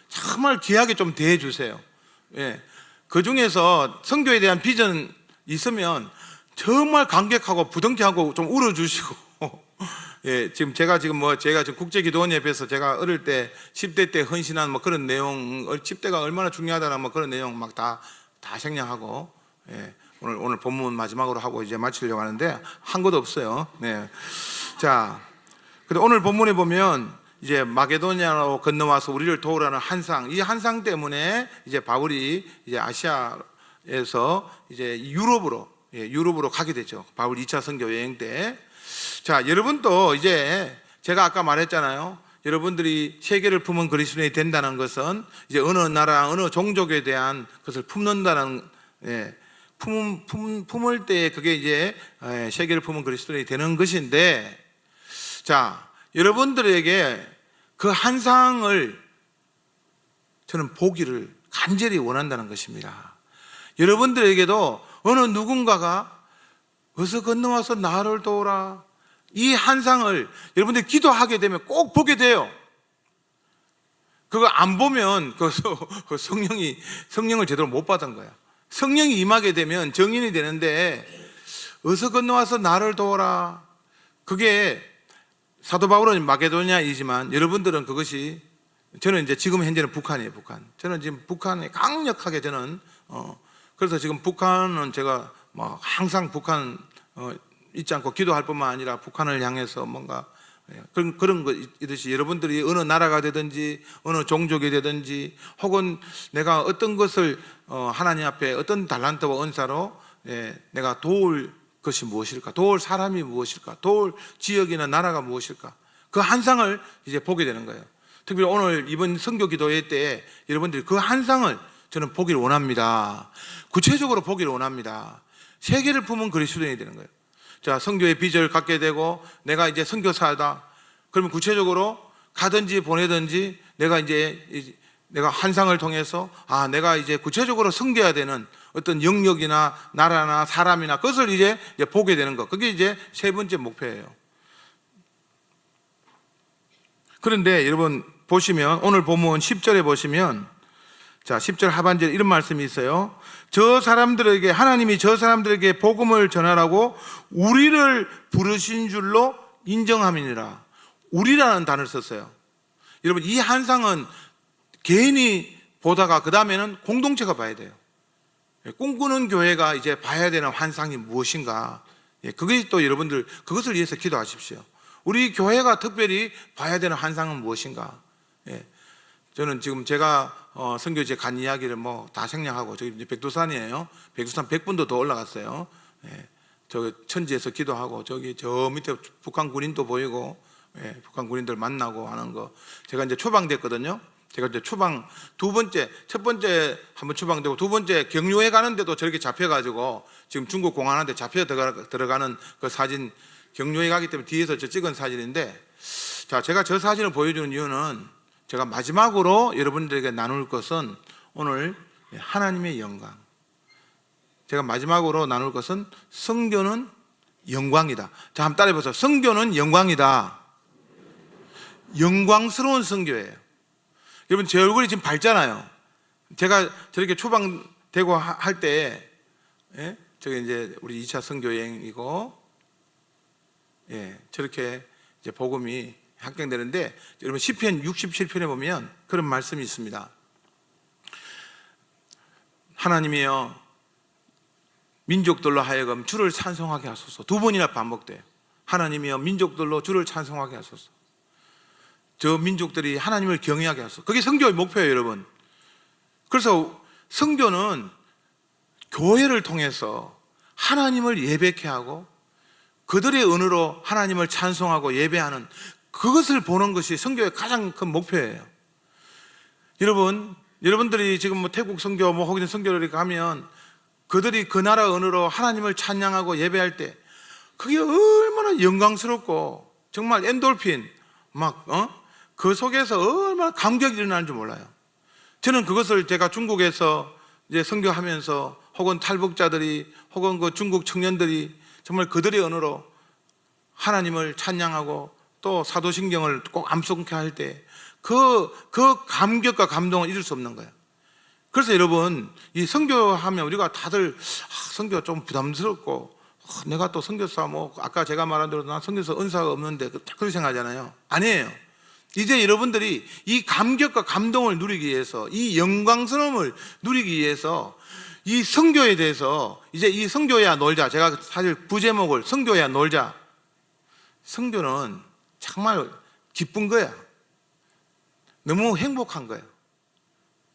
S2: 정말 귀하게 좀 대해 주세요. 그 중에서 선교에 대한 비전 있으면 정말 감격하고 부둥켜하고 좀 울어주시고 지금 제가 지금 국제기도원협회에서 제가 어릴 때 10대 때 헌신한 뭐 그런 내용, 10대가 얼마나 중요하다는 뭐 그런 내용 막 다 생략하고 오늘 본문 마지막으로 하고 이제 마치려고 하는데 한 것도 없어요. 자, 근데 오늘 본문에 보면 이제 마게도냐로 건너와서 우리를 도우라는 한상, 이 한상 때문에 이제 바울이 이제 아시아에서 이제 유럽으로 가게 되죠. 바울 2차 선교 여행 때. 자, 여러분도 이제 제가 아까 말했잖아요. 여러분들이 세계를 품은 그리스도인이 된다는 것은 이제 어느 나라, 어느 종족에 대한 것을 품는다는, 품을 때 그게 이제 세계를 품은 그리스도인이 되는 것인데, 자, 여러분들에게 그 한상을 저는 보기를 간절히 원한다는 것입니다. 여러분들에게도 어느 누군가가 어서 건너와서 나를 도우라, 이 한상을 여러분들이 기도하게 되면 꼭 보게 돼요. 그거 안 보면 성령을 제대로 못 받은 거야. 성령이 임하게 되면 정인이 되는데 어서 건너와서 나를 도우라, 그게 사도 바울은 마게도냐이지만 여러분들은 그것이, 저는 이제 지금 현재는 북한이에요. 저는 지금 북한에 강력하게 그래서 지금 북한은 제가 뭐 항상 북한 잊지 않고 기도할 뿐만 아니라 북한을 향해서 뭔가 그런 거 있듯이 여러분들이 어느 나라가 되든지 어느 종족이 되든지 혹은 내가 어떤 것을 하나님 앞에 어떤 달란트와 은사로 내가 도울 것이 무엇일까, 도울 사람이 무엇일까, 도울 지역이나 나라가 무엇일까, 그 한상을 이제 보게 되는 거예요. 특별히 오늘 이번 선교 기도회 때 여러분들이 그 한상을 저는 보기를 원합니다. 구체적으로 보기를 원합니다. 세계를 품은 그리스도인이 되는 거예요. 자, 선교의 비전을 갖게 되고 내가 이제 선교사다. 그러면 구체적으로 가든지 보내든지 내가 한상을 통해서 내가 이제 구체적으로 섬겨야 되는 어떤 영역이나 나라나 사람이나 그것을 이제 보게 되는 것. 그게 이제 세 번째 목표예요. 그런데 여러분 보시면 오늘 본문 10절에 보시면, 자, 10절 하반절에 이런 말씀이 있어요. 하나님이 저 사람들에게 복음을 전하라고 우리를 부르신 줄로 인정함이니라. 우리라는 단어를 썼어요. 여러분, 이 한상은 개인이 보다가 그 다음에는 공동체가 봐야 돼요. 꿈꾸는 교회가 이제 봐야 되는 환상이 무엇인가. 그게 또 여러분들 그것을 위해서 기도하십시오. 우리 교회가 특별히 봐야 되는 환상은 무엇인가. 저는 지금 제가 선교지에 간 이야기를 뭐 다 생략하고, 저기 이제 백두산이에요. 백두산 100분도 더 올라갔어요. 저 천지에서 기도하고, 저기 저 밑에 북한 군인도 보이고, 북한 군인들 만나고 하는 거. 제가 이제 추방됐거든요. 제가 이제 첫 번째 한번 추방되고, 두 번째 경유해 가는데도 저렇게 잡혀가지고 지금 중국 공안한테 잡혀 들어가는 그 사진, 경유해 가기 때문에 뒤에서 저 찍은 사진인데, 자, 제가 저 사진을 보여주는 이유는 제가 마지막으로 여러분들에게 나눌 것은 오늘 하나님의 영광, 제가 마지막으로 나눌 것은 성교는 영광이다. 자, 한번 따라해보세요. 성교는 영광이다. 영광스러운 성교예요. 여러분, 제 얼굴이 지금 밝잖아요. 제가 저렇게 추방되고 할 때, 예? 저게 이제 우리 2차 선교 여행이고, 예, 저렇게 이제 복음이 확장되는데, 여러분 시편 67편에 보면 그런 말씀이 있습니다. 하나님이여, 민족들로 하여금 주를 찬송하게 하소서. 2번이나 반복돼요. 하나님이여, 민족들로 주를 찬송하게 하소서. 저 민족들이 하나님을 경외하게 하소서. 그게 선교의 목표예요, 여러분. 그래서 선교는 교회를 통해서 하나님을 예배케 하고 그들의 언어로 하나님을 찬송하고 예배하는 그것을 보는 것이 선교의 가장 큰 목표예요. 여러분들이 지금 뭐 태국 선교, 뭐 혹은 선교를 가면 그들이 그 나라 언어로 하나님을 찬양하고 예배할 때 그게 얼마나 영광스럽고 정말 엔돌핀 그 속에서 얼마나 감격이 일어나는 줄 몰라요. 저는 그것을 제가 중국에서 이제 선교하면서 혹은 탈북자들이 혹은 그 중국 청년들이 정말 그들의 언어로 하나님을 찬양하고 또 사도신경을 꼭 암송케 할 때 그 감격과 감동은 잊을 수 없는 거예요. 그래서 여러분, 이 선교하면 우리가 다들 선교 좀 부담스럽고 내가 또 선교사 뭐 아까 제가 말한 대로 난 선교사 은사가 없는데 그렇게 생각하잖아요. 아니에요. 이제 여러분들이 이 감격과 감동을 누리기 위해서, 이 영광스러움을 누리기 위해서 이 선교에 대해서 이제 이 선교야 놀자. 제가 사실 부제목을 선교야 놀자. 선교는 정말 기쁜 거야. 너무 행복한 거예요.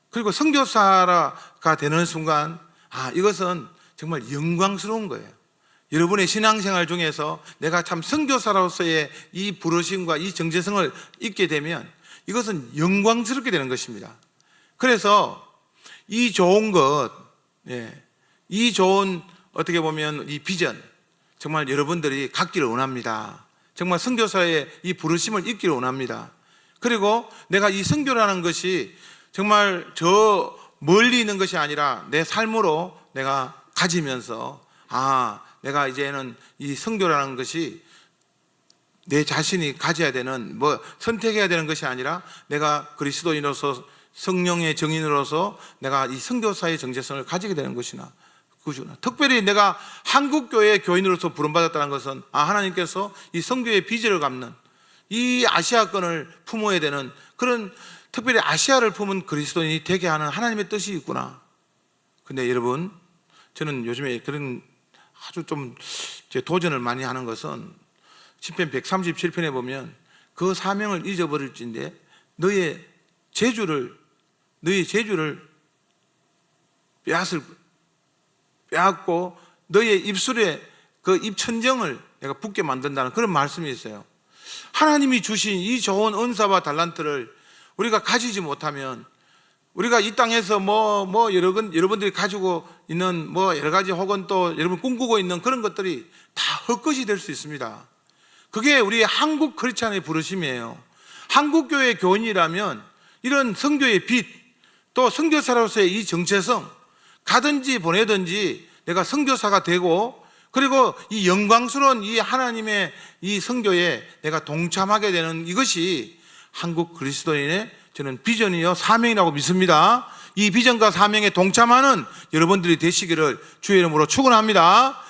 S2: 그리고 선교사가 되는 순간 이것은 정말 영광스러운 거예요. 여러분의 신앙생활 중에서 내가 참 선교사로서의 이 부르심과 이 정체성을 잊게 되면 이것은 영광스럽게 되는 것입니다. 그래서 이 좋은 것, 이 좋은 어떻게 보면 이 비전 정말 여러분들이 갖기를 원합니다. 정말 선교사의 이 부르심을 잊기를 원합니다. 그리고 내가 이 선교라는 것이 정말 저 멀리 있는 것이 아니라 내 삶으로 내가 가지면서 내가 이제는 이 선교라는 것이 내 자신이 가져야 되는 선택해야 되는 것이 아니라 내가 그리스도인으로서 성령의 증인으로서 내가 이 선교사의 정체성을 가지게 되는 것이나 그구나. 특별히 내가 한국교회 교인으로서 부름받았다는 것은 하나님께서 이 선교의 비전을 갚는 이 아시아권을 품어야 되는 그런 특별히 아시아를 품은 그리스도인이 되게 하는 하나님의 뜻이 있구나. 근데 여러분, 저는 요즘에 그런 아주 좀 도전을 많이 하는 것은 시편 137편에 보면 그 사명을 잊어버릴진데 너의 재주를 빼앗고 너의 입술에 그 입천정을 내가 붙게 만든다는 그런 말씀이 있어요. 하나님이 주신 이 좋은 은사와 달란트를 우리가 가지지 못하면 우리가 이 땅에서 여러분들이 가지고 있는 여러 가지 혹은 또 여러분 꿈꾸고 있는 그런 것들이 다 헛것이 될 수 있습니다. 그게 우리 한국 크리스찬의 부르심이에요. 한국교회 교인이라면 이런 선교의 빛, 또 선교사로서의 이 정체성, 가든지 보내든지 내가 선교사가 되고 그리고 이 영광스러운 이 하나님의 이 선교에 내가 동참하게 되는 이것이 한국 그리스도인의 저는 비전이요 사명이라고 믿습니다. 이 비전과 사명에 동참하는 여러분들이 되시기를 주의 이름으로 축원합니다.